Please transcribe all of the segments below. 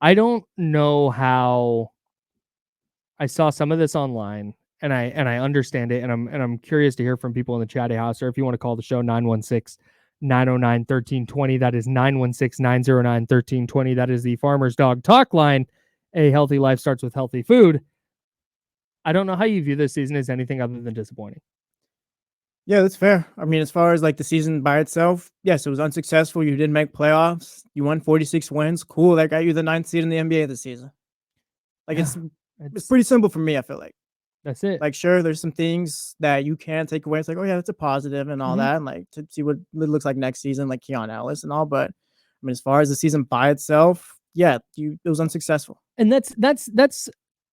I don't know how. I saw some of this online, and I understand it, and I'm curious to hear from people in the chat house, or if you want to call the show 916-909-1320. That is 916-909-1320. That is the Farmer's Dog Talk line. A healthy life starts with healthy food. I don't know how you view this season as anything other than disappointing. Yeah, that's fair. I mean, as far as like the season by itself, yes, it was unsuccessful. You didn't make playoffs. You won 46 wins. Cool. That got you the 9th seed in the NBA this season. Like it's pretty simple for me, I feel like. That's it. Like, sure, there's some things that you can take away. It's like, oh yeah, that's a positive and all that. And like to see what it looks like next season, like Keon Ellis and all. But I mean, as far as the season by itself, yeah, it was unsuccessful. And that's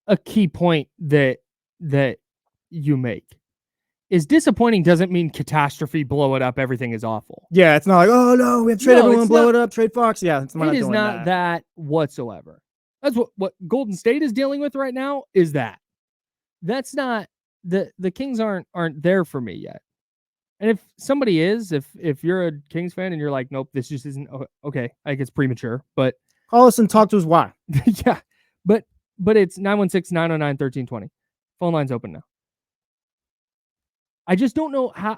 a key point that you make. Is disappointing doesn't mean catastrophe, blow it up, everything is awful. Yeah, it's not like, oh no, we have to trade everyone, blow it up, trade Fox. Yeah, it is not that whatsoever. That's what Golden State is dealing with right now. Is that that's not the Kings aren't there for me yet. And if somebody is, if you're a Kings fan and you're like, nope, this just isn't okay, I think it's premature. But call us and talk to us why. Yeah, but it's 916-909-1320. Phone line's open now. I just don't know how.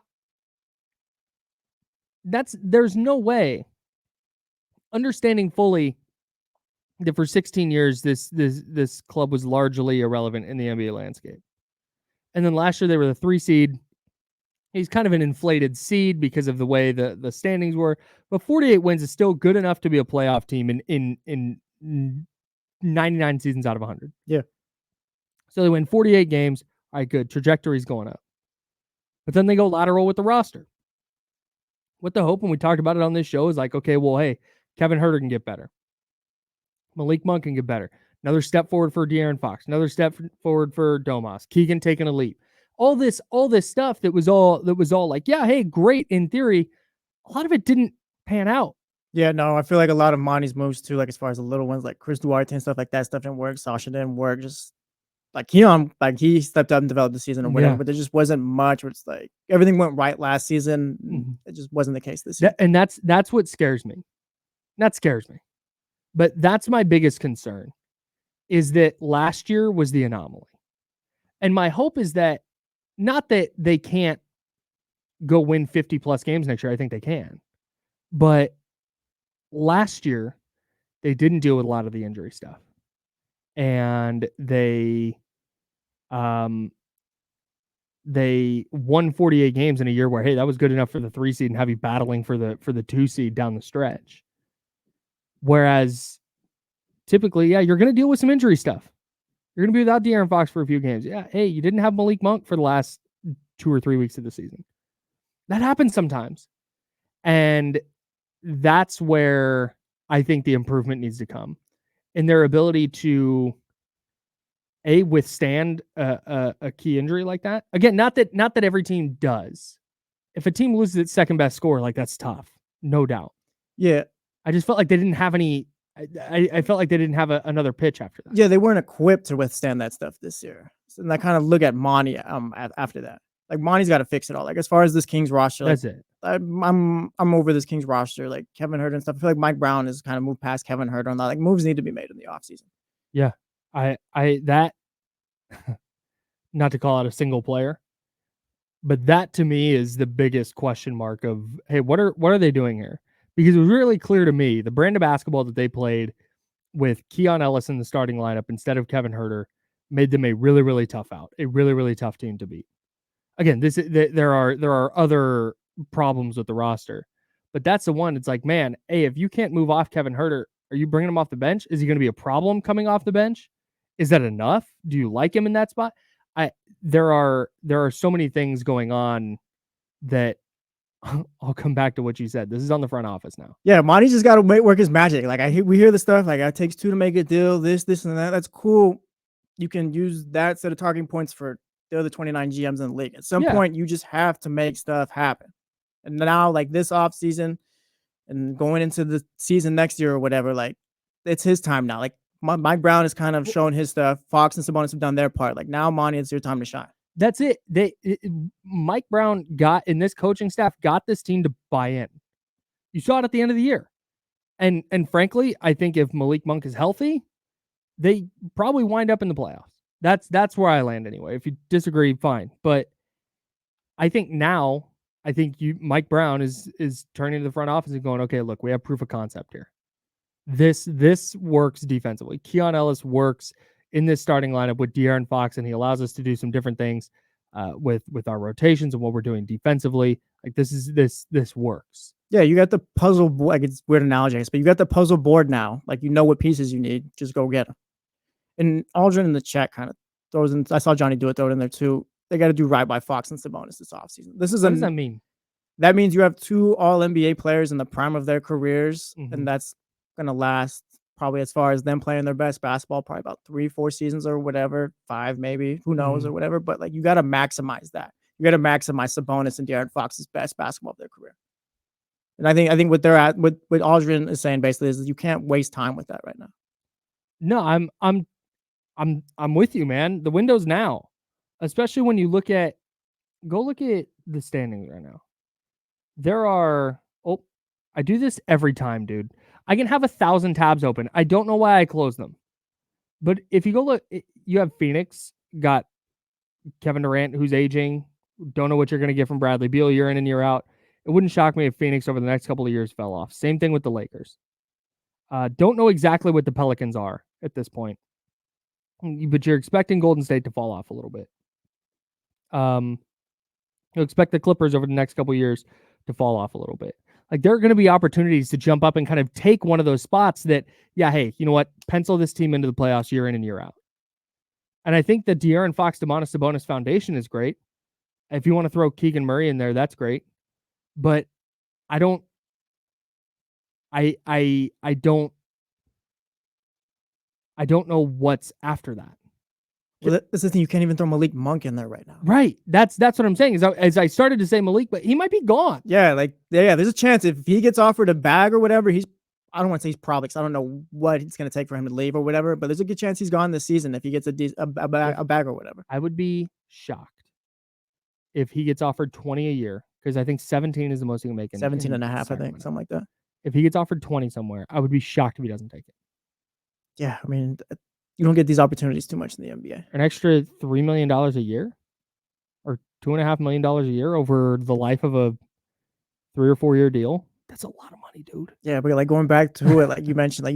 There's no way. Understanding fully that for 16 years this club was largely irrelevant in the NBA landscape, and then last year they were the 3 seed. He's kind of an inflated seed because of the way the standings were, but 48 wins is still good enough to be a playoff team in 99 seasons out of 100. Yeah. So they win 48 games. All right, good. Trajectory's going up. But then they go lateral with the roster. What the hope, when we talked about it on this show, is like, okay, well, hey, Kevin Huerter can get better. Malik Monk can get better. Another step forward for De'Aaron Fox. Another step forward for Domas. Keegan taking a leap. All this stuff that was all like, yeah, hey, great in theory. A lot of it didn't pan out. Yeah, no, I feel like a lot of Monty's moves too, like as far as the little ones, like Chris Duarte and stuff like that, stuff didn't work. Sasha didn't work. Just like Keon, like he stepped up and developed the season or whatever, but there just wasn't much where it's like everything went right last season. It just wasn't the case this year. And that's what scares me. That scares me. But that's my biggest concern, is that last year was the anomaly. And my hope is that, not that they can't go win 50 plus games next year. I think they can. But last year, they didn't deal with a lot of the injury stuff. And they won 48 games in a year where, hey, that was good enough for the 3 seed and have you battling for the 2 seed down the stretch. Whereas typically, yeah, you're going to deal with some injury stuff. You're going to be without De'Aaron Fox for a few games. Yeah, hey, you didn't have Malik Monk for the last 2 or 3 weeks of the season. That happens sometimes. And that's where I think the improvement needs to come, in their ability to withstand a key injury like that. Again, not that every team does. If a team loses its second best scorer, like, that's tough, no doubt. Yeah, I just felt like they didn't have any. I felt like they didn't have another pitch after that. Yeah, they weren't equipped to withstand that stuff this year. So, and I kind of look at Monty after that. Like, Monty's got to fix it all. Like, as far as this Kings roster, that's like, it. I'm over this Kings roster. Like, Kevin Huerter and stuff. I feel like Mike Brown has kind of moved past Kevin Huerter on that. Like, moves need to be made in the offseason. Yeah, that not to call out a single player, but that to me is the biggest question mark of, hey, what are they doing here? Because it was really clear to me the brand of basketball that they played with Keon Ellis in the starting lineup instead of Kevin Huerter made them a really, really tough out, a really, really tough team to beat. Again, there are other problems with the roster, but that's the one. It's like, man, hey, if you can't move off Kevin Huerter, are you bringing him off the bench? Is he going to be a problem coming off the bench? Is that enough? Do you like him in that spot? There are so many things going on that I'll come back to what you said. This is on the front office now. Yeah, Monty just got to work his magic. Like, we hear the stuff like, it takes 2 to make a deal, this and that. That's cool. You can use that set of talking points for the other 29 GMs in the league. At some point, you just have to make stuff happen. And now, like, this offseason and going into the season next year or whatever, like, it's his time now. Like, Mike Brown has kind of shown his stuff. Fox and Sabonis have done their part. Like, now, Monty, it's your time to shine. That's it. Mike Brown and this coaching staff got this team to buy in. You saw it at the end of the year. And frankly, I think if Malik Monk is healthy, they probably wind up in the playoffs. That's where I land anyway. If you disagree, fine. But I think now, Mike Brown is turning to the front office and going, okay, look, we have proof of concept here. This works defensively. Keon Ellis works in this starting lineup with De'Aaron Fox, and he allows us to do some different things with our rotations and what we're doing defensively. Like this works. Yeah, you got the puzzle. Like it's weird analogy, but you got the puzzle board now. Like you know what pieces you need. Just go get them. And Aldrin in the chat kind of throws in. I saw Johnny do it. Throw it in there too. They got to do right by Fox and Sabonis this offseason. What does that mean? That means you have 2 All NBA players in the prime of their careers, and that's gonna last probably as far as them playing their best basketball, probably about 3-4 seasons or whatever, 5 maybe, who knows or whatever. But like you got to maximize that. You got to maximize Sabonis and De'Aaron Fox's best basketball of their career. And I think what they're at, what Aldrin is saying basically is you can't waste time with that right now. No, I'm with you, man. The window's now, especially when you look at the standings right now. There are I do this every time, dude. I can have 1,000 tabs open. I don't know why I close them. But if you go look, you have Phoenix, got Kevin Durant, who's aging. Don't know what you're going to get from Bradley Beal year in and year out. It wouldn't shock me if Phoenix over the next couple of years fell off. Same thing with the Lakers. Don't know exactly what the Pelicans are at this point. But you're expecting Golden State to fall off a little bit. You'll expect the Clippers over the next couple of years to fall off a little bit. Like there are going to be opportunities to jump up and kind of take one of those spots that, yeah, hey, you know what? Pencil this team into the playoffs year in and year out. And I think the De'Aaron Fox, Domantas Sabonis foundation is great. If you want to throw Keegan Murray in there, that's great. But I don't know what's after that. Well, that's the thing. You can't even throw Malik Monk in there right now. Right. That's what I'm saying. As I started to say Malik, but he might be gone. Yeah, there's a chance if he gets offered a bag or whatever, I don't want to say he's probably, because I don't know what it's going to take for him to leave or whatever, but there's a good chance he's gone this season if he gets a bag or whatever. I would be shocked if he gets offered 20 a year, because I think 17 is the most he can make. 17 and a half, I think, something like that. If he gets offered 20 somewhere, I would be shocked if he doesn't take it. Yeah, I mean, you don't get these opportunities too much in the NBA. An extra $3 million a year or $2.5 million a year over the life of a 3 or 4 year deal. That's a lot of money, dude. Yeah, but like going back to it, like you mentioned, like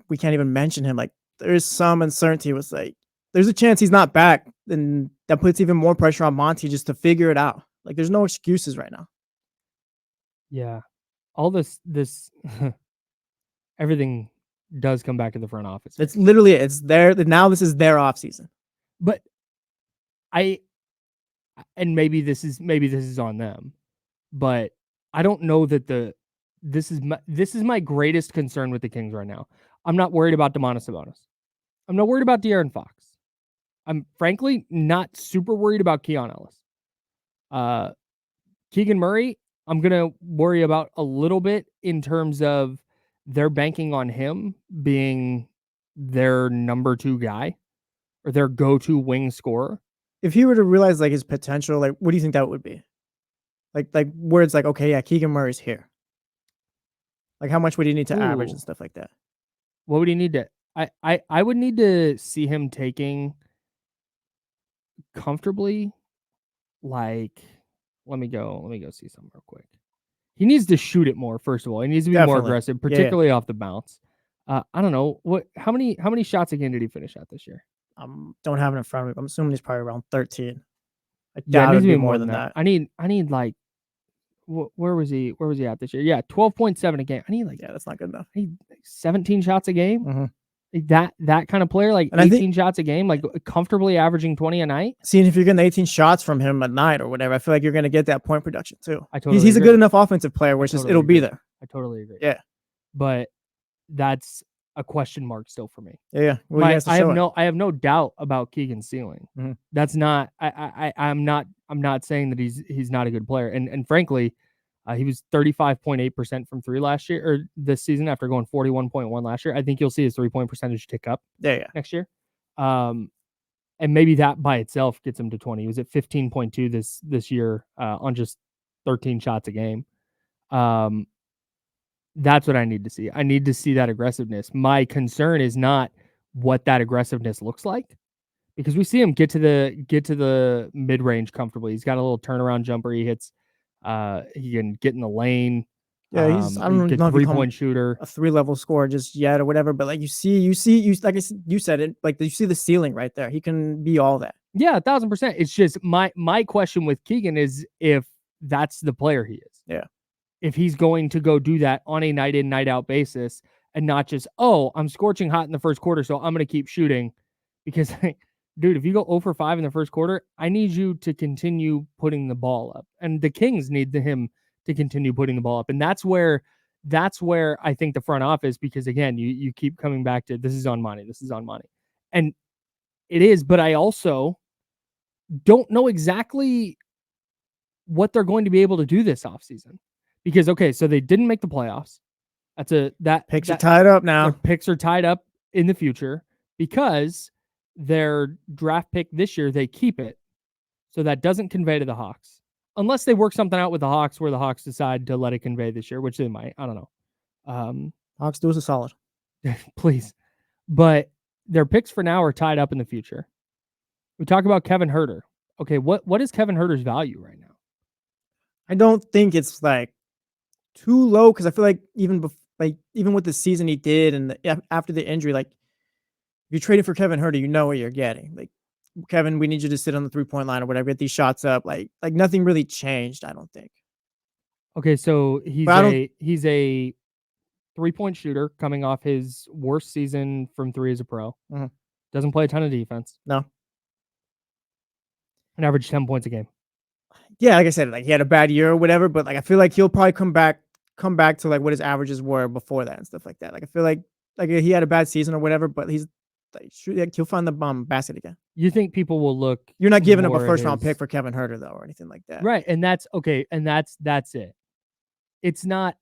we can't even mention him. Like there is some uncertainty with like there's a chance he's not back, and that puts even more pressure on Monty just to figure it out. Like there's no excuses right now. Yeah, all this everything does come back to the front office. It's literally it's there now. This is their offseason. But maybe this is on them, but I don't know that this is my greatest concern with the Kings right now. I'm not worried about Domantas Sabonis. I'm not worried about De'Aaron Fox. I'm frankly not super worried about Keon Ellis. Keegan Murray, I'm gonna worry about a little bit in terms of they're banking on him being their number 2 guy or their go-to wing scorer. If he were to realize like his potential, like what do you think that would be? Like where it's like, okay, yeah, Keegan Murray's here. Like how much would he need to average and stuff like that? What would he need to? I would need to see him taking comfortably. Like, let me go see something real quick. He needs to shoot it more. First of all, he needs to be more aggressive, particularly off the bounce. I don't know how many shots a game did he finish at this year? Don't have it in front of me. I'm assuming he's probably around 13. I doubt it'd be more than that. I need like, where was he at this year? Yeah, 12.7 a game. I need that's not good enough. I need 17 shots a game. Mm-hmm. That kind of player, like and 18 shots a game, like comfortably averaging 20 a night. Seeing if you're getting 18 shots from him a night or whatever, I feel like you're going to get that point production too. He's a good enough offensive player where it'll be there. I totally agree. Yeah, but that's a question mark still for me. Yeah. Well, I have no doubt about Keegan's ceiling. Mm-hmm. That's not. I'm not saying that he's not a good player. And frankly, he was 35.8% from 3 last year or this season after going 41.1 last year. I think you'll see his 3-point percentage tick up. Next year. And maybe that by itself gets him to 20. He was at 15.2 this year on just 13 shots a game. That's what I need to see. I need to see that aggressiveness. My concern is not what that aggressiveness looks like, because we see him get to the mid range comfortably. He's got a little turnaround jumper he hits. He can get in the lane. Yeah, he's I He don't good know if you call him 3-point shooter. a 3-level scorer just yet or whatever, but like you like you said it, like you see the ceiling right there. He can be all that. Yeah, 1000%. It's just my question with Keegan is if that's the player he is. Yeah. If he's going to go do that on a night in, night out basis and not just, oh, I'm scorching hot in the first quarter, so I'm going to keep shooting. Because, dude, if you go 0 for 5 in the first quarter, I need you to continue putting the ball up. And the Kings need him to continue putting the ball up. And that's where I think the front office, because again, you keep coming back to this is on money. This is on money. And it is, but I also don't know exactly what they're going to be able to do this offseason. Because, okay, so they didn't make the playoffs. Picks are tied up now. Their picks are tied up in the future because their draft pick this year, they keep it. So that doesn't convey to the Hawks. Unless they work something out with the Hawks where the Hawks decide to let it convey this year, which they might. I don't know. Hawks do us a solid. Please. But their picks for now are tied up in the future. We talk about Kevin Huerter. Okay, what is Kevin Huerter's value right now? I don't think it's like too low, because I feel like even with the season he did and after the injury, like if you're trading for Kevin Huerter, you know what you're getting. Like, Kevin, we need you to sit on the 3-point line or whatever, get these shots up. Like nothing really changed, I don't think. Okay, so he's a 3-point shooter coming off his worst season from 3 as a pro. Mm-hmm. Doesn't play a ton of defense. No. An average 10 points a game. Yeah, like I said, like he had a bad year or whatever, but like I feel like he'll probably come back to like what his averages were before that and stuff like that. Like I feel like he had a bad season or whatever, but he's like he'll find the basket again. You think people will look? You're not giving up a first round pick for Kevin Huerter though, or anything like that, right? And that's okay, and that's it. It's not.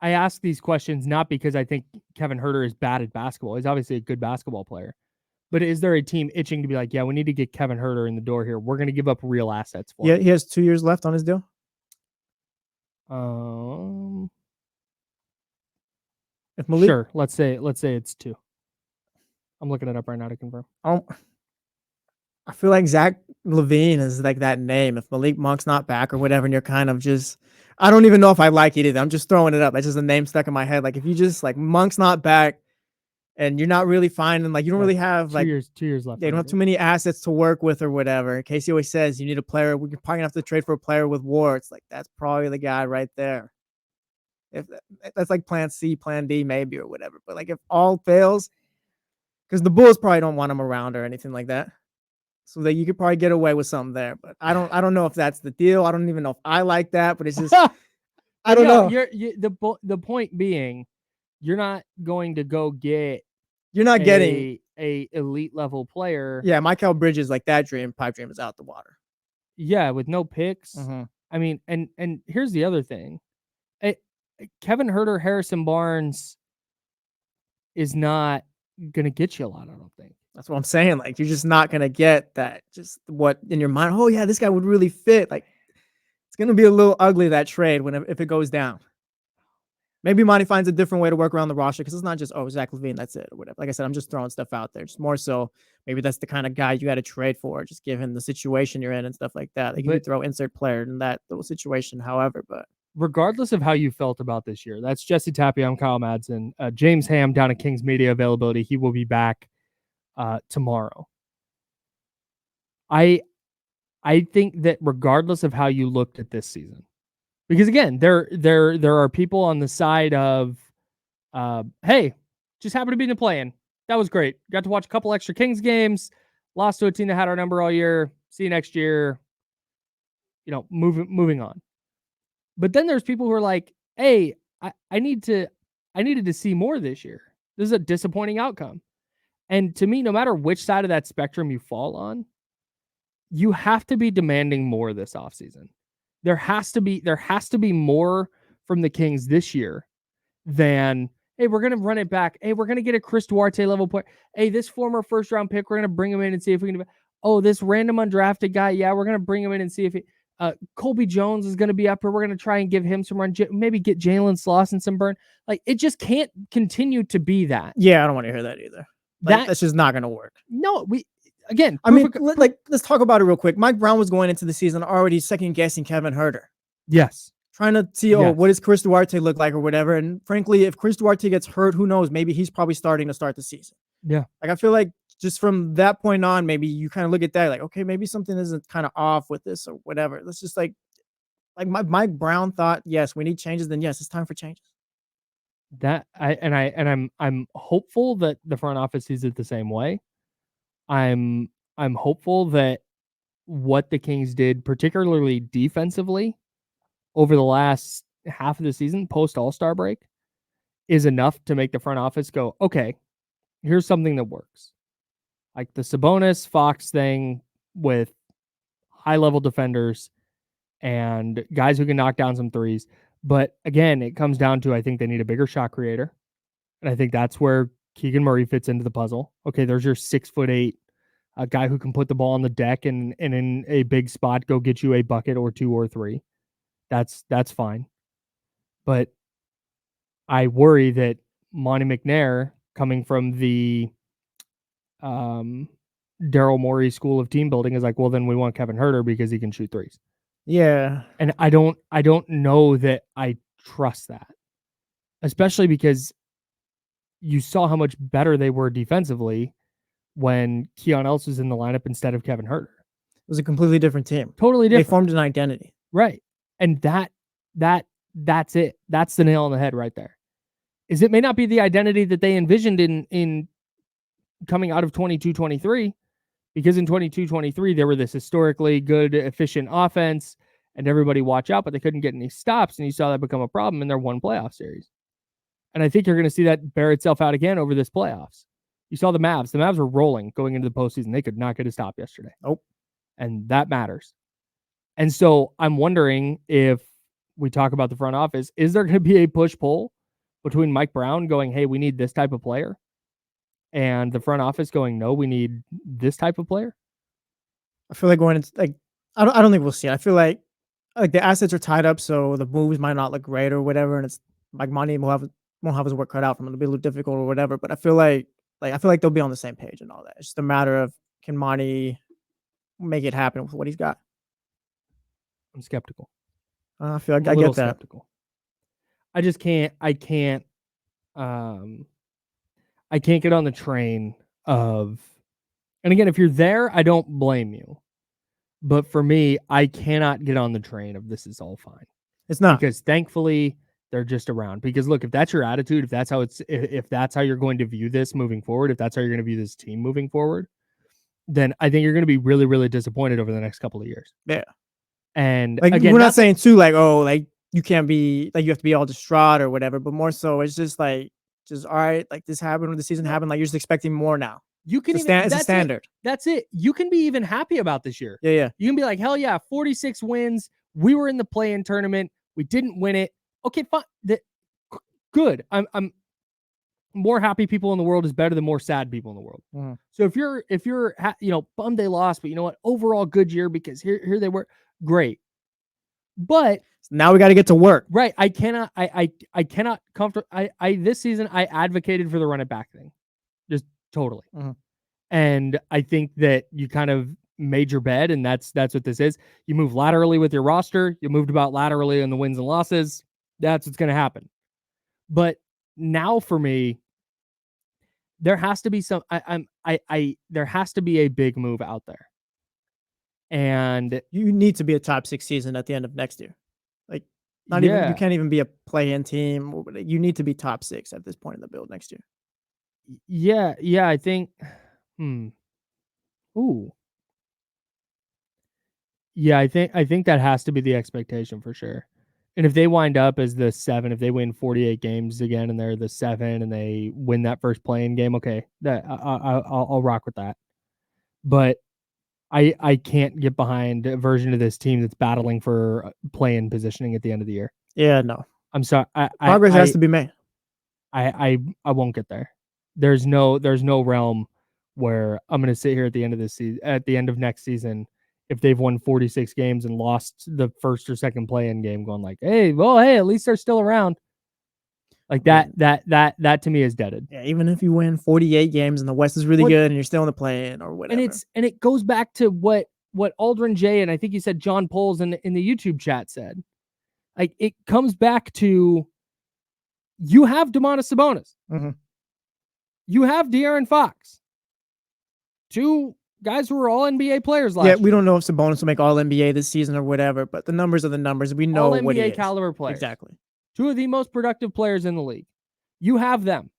I ask these questions not because I think Kevin Huerter is bad at basketball. He's obviously a good basketball player. But is there a team itching to be like, yeah, we need to get Kevin Huerter in the door here. We're going to give up real assets for him. He has 2 years left on his deal. If Malik, sure, let's say it's 2. I'm looking it up right now to confirm. I feel like Zach LaVine is like that name. If Malik Monk's not back or whatever, and you're kind of just, I don't even know if I like it either. I'm just throwing it up. That's just a name stuck in my head. Like if you just like Monk's not back, and you're not really finding, like, you don't really have like 2 years left. They don't have too many assets to work with or whatever. Casey always says you need a player. We're probably gonna have to trade for a player with warts. Like that's probably the guy right there. If that's like plan C, plan D, maybe or whatever. But like if all fails, because the Bulls probably don't want him around or anything like that, so that you could probably get away with something there. But I don't know if that's the deal. I don't even know if I like that. But it's just I don't know. The point being, you're not going to go get. You're not getting a elite level player. Yeah, Mikal Bridges, like that pipe dream is out the water. Yeah, with no picks. Mm-hmm. I mean, and here's the other thing. Kevin Huerter, Harrison Barnes is not going to get you a lot, I don't think. That's what I'm saying. Like, you're just not going to get that. Just what in your mind, oh, yeah, this guy would really fit. Like, it's going to be a little ugly, that trade, if it goes down. Maybe Monty finds a different way to work around the roster, because it's not just, oh, Zach LaVine, that's it, or whatever. Like I said, I'm just throwing stuff out there. Just more so, maybe that's the kind of guy you got to trade for. Just give him the situation you're in and stuff like that. Like, you could throw insert player in that little situation, however. But regardless of how you felt about this year, that's Jesse Tapia. I'm Kyle Madsen. James Ham down at Kings Media Availability. He will be back tomorrow. I think that regardless of how you looked at this season, because again, there are people on the side of, hey, just happened to be in the play-in. That was great. Got to watch a couple extra Kings games. Lost to a team that had our number all year. See you next year. You know, moving on. But then there's people who are like, hey, I needed to see more this year. This is a disappointing outcome. And to me, no matter which side of that spectrum you fall on, you have to be demanding more this offseason. There has to be more from the Kings this year than, hey, we're going to run it back. Hey, we're going to get a Chris Duarte level player. Hey, this former first round pick, we're going to bring him in and see if we can. Oh, this random undrafted guy. Yeah, we're going to bring him in and see if he. Colby Jones is going to be up here. We're going to try and give him some run, maybe get Jalen Slauson some burn. Like, it just can't continue to be that. Yeah, I don't want to hear that either. Like, that's just not going to work. No, let's talk about it real quick. Mike Brown was going into the season already second guessing Kevin Huerter. Yes. Trying to see, what does Chris Duarte look like or whatever. And frankly, if Chris Duarte gets hurt, who knows? Maybe he's probably starting to start the season. Yeah. Like, I feel like just from that point on, maybe you kind of look at that like, okay, maybe something isn't kind of off with this or whatever. Let's just like Mike Brown thought, yes, we need changes. Then yes, it's time for changes. I'm hopeful that the front office sees it the same way. I'm hopeful that what the Kings did, particularly defensively, over the last half of the season, post All-Star break, is enough to make the front office go, okay, here's something that works. Like the Sabonis Fox thing with high-level defenders and guys who can knock down some threes. But again, it comes down to, I think they need a bigger shot creator. And I think that's where Keegan Murray fits into the puzzle. Okay, there's your 6'8", a guy who can put the ball on the deck and in a big spot go get you a bucket or two or three. That's fine. But I worry that Monty McNair, coming from the Daryl Morey school of team building, is like, well, then we want Kevin Huerter because he can shoot threes. Yeah. And I don't know that I trust that. Especially because you saw how much better they were defensively when Keon Ellis was in the lineup instead of Kevin Huerter. It was a completely different team. Totally different. They formed an identity. Right. And that's it. That's the nail on the head right there. Is it may not be the identity that they envisioned in coming out of 22-23, because in 22-23 they were this historically good, efficient offense, and everybody watch out, but they couldn't get any stops, and you saw that become a problem in their one playoff series. And I think you're going to see that bear itself out again over this playoffs. You saw the Mavs. The Mavs were rolling going into the postseason. They could not get a stop yesterday. Nope. And that matters. And so I'm wondering, if we talk about the front office, is there going to be a push-pull between Mike Brown going, hey, we need this type of player, and the front office going, no, we need this type of player? I feel like I don't think we'll see it. I feel like the assets are tied up, so the moves might not look great or whatever, and it's like Monty won't have his work cut out from him. It'll be a little difficult or whatever. But I feel like they'll be on the same page and all that. It's just a matter of, can Monty make it happen with what he's got? I'm skeptical. I feel like I get that. Skeptical. I just can't. I can't get on the train of. And again, if you're there, I don't blame you. But for me, I cannot get on the train of this is all fine. It's not, because thankfully they're just around. Because look, if that's your attitude, if that's how you're going to view this moving forward, if that's how you're going to view this team moving forward, then I think you're going to be really, really disappointed over the next couple of years. Yeah. And like, again, we're not saying too like, oh, like you can't be like, you have to be all distraught or whatever, but more so it's just like, just all right, like this happened, the season happened, like you're just expecting more now. You can it's a standard. That's it. You can be even happy about this year. Yeah. You can be like, hell yeah, 46 wins. We were in the play-in tournament. We didn't win it. Okay, fine. Good. I'm more happy people in the world is better than more sad people in the world. Mm-hmm. So if you're bummed they lost, but you know what? Overall good year because here they were. Great. But now we got to get to work. Right. I cannot this season I advocated for the run it back thing. Just totally. Mm-hmm. And I think that you kind of made your bed, and that's what this is. You move laterally with your roster. You moved about laterally in the wins and losses. That's what's going to happen. But now for me, there has to be there has to be a big move out there. And you need to be a top 6 season at the end of next year. Like, even you can't even be a play-in team. You need to be top 6 at this point in the build next year. Yeah, I think. Ooh. Yeah, I think that has to be the expectation for sure. And if they wind up as the 7, if they win 48 games again and they're the 7 and they win that first play-in game, okay, that I'll rock with that. But I can't get behind a version of this team that's battling for play-in positioning at the end of the year. Yeah, no. I'm sorry. Progress has to be made. I won't get there. There's no realm where I'm going to sit here at the end of this season, at the end of next season, if they've won 46 games and lost the first or second play-in game, going like, hey, at least they're still around. Like that to me is deaded. Yeah, even if you win 48 games and the West is really good and you're still in the play-in or whatever. And it goes back to what Aldrin J and I think you said John Poles in the YouTube chat said. Like it comes back to you have Domantas Sabonis. Mm-hmm. You have De'Aaron Fox. 2 guys who were all NBA players last year. Yeah, we don't know if Sabonis will make all NBA this season or whatever, but the numbers are the numbers. We know all what he NBA is. caliber players. Exactly. 2 of the most productive players in the league. You have them.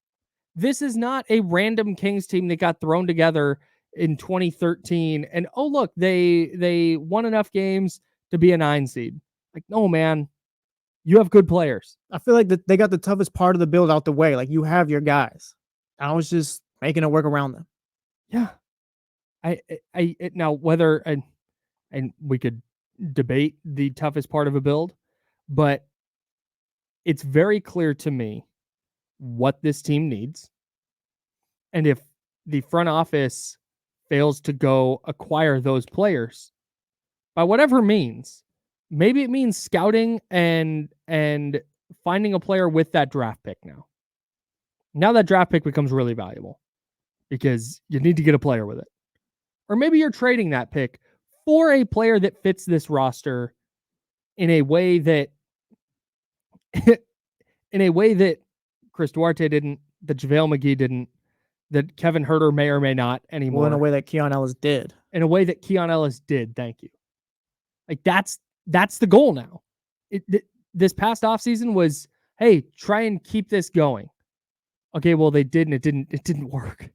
This is not a random Kings team that got thrown together in 2013 and oh look, they won enough games to be a 9 seed. Like, no, man. You have good players. I feel like they got the toughest part of the build out the way. Like you have your guys. I was just making it work around them. Yeah. Now whether and we could debate the toughest part of a build, but it's very clear to me what this team needs. And if the front office fails to go acquire those players by whatever means, maybe it means scouting and finding a player with that draft pick now. Now that draft pick becomes really valuable because you need to get a player with it. Or maybe you're trading that pick for a player that fits this roster in a way that Chris Duarte didn't, that JaVale McGee didn't, that Kevin Huerter may or may not anymore. Well, in a way that Keon Ellis did. In a way that Keon Ellis did. Thank you. Like that's the goal now. This past offseason was, hey, try and keep this going. Okay, well they did and it didn't work.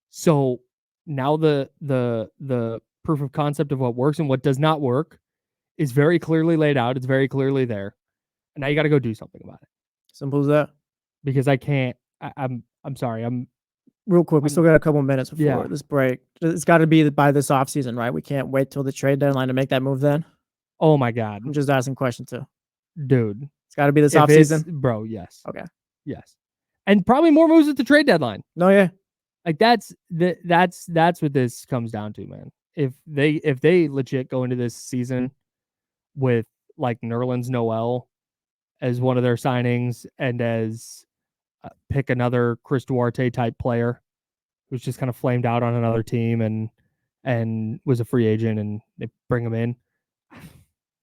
So now the proof of concept of what works and what does not work is very clearly laid out. It's very clearly there. And now you got to go do something about it. Simple as that. Because I can't. I'm sorry. Real quick. We still got a couple minutes before this break. It's got to be by this offseason, right? We can't wait till the trade deadline to make that move. Then. Oh my God. I'm just asking questions too, dude. It's got to be this offseason, bro. Yes. Okay. Yes. And probably more moves at the trade deadline. No, yeah. Like that's what this comes down to, man. If they legit go into this season with like Nerlens Noel as one of their signings and as pick another Chris Duarte type player who's just kind of flamed out on another team and was a free agent and they bring him in.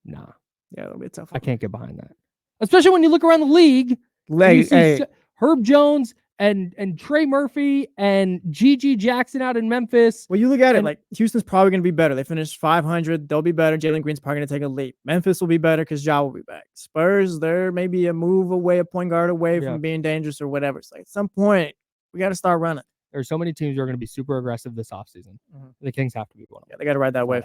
Nah. Yeah, it'll be a tough one. I can't get behind that. Especially when you look around the league. You see Herb Jones and Trey Murphy and Gigi Jackson out in Memphis. Well, you look at it like Houston's probably going to be better. They finished 500. They'll be better. Jalen Green's probably going to take a leap. Memphis will be better because Ja will be back. Spurs, they're maybe a move away, a point guard away from being dangerous or whatever. It's like at some point, we got to start running. There's so many teams who are going to be super aggressive this offseason. The Kings have to be one of them. Yeah, they got to ride that wave.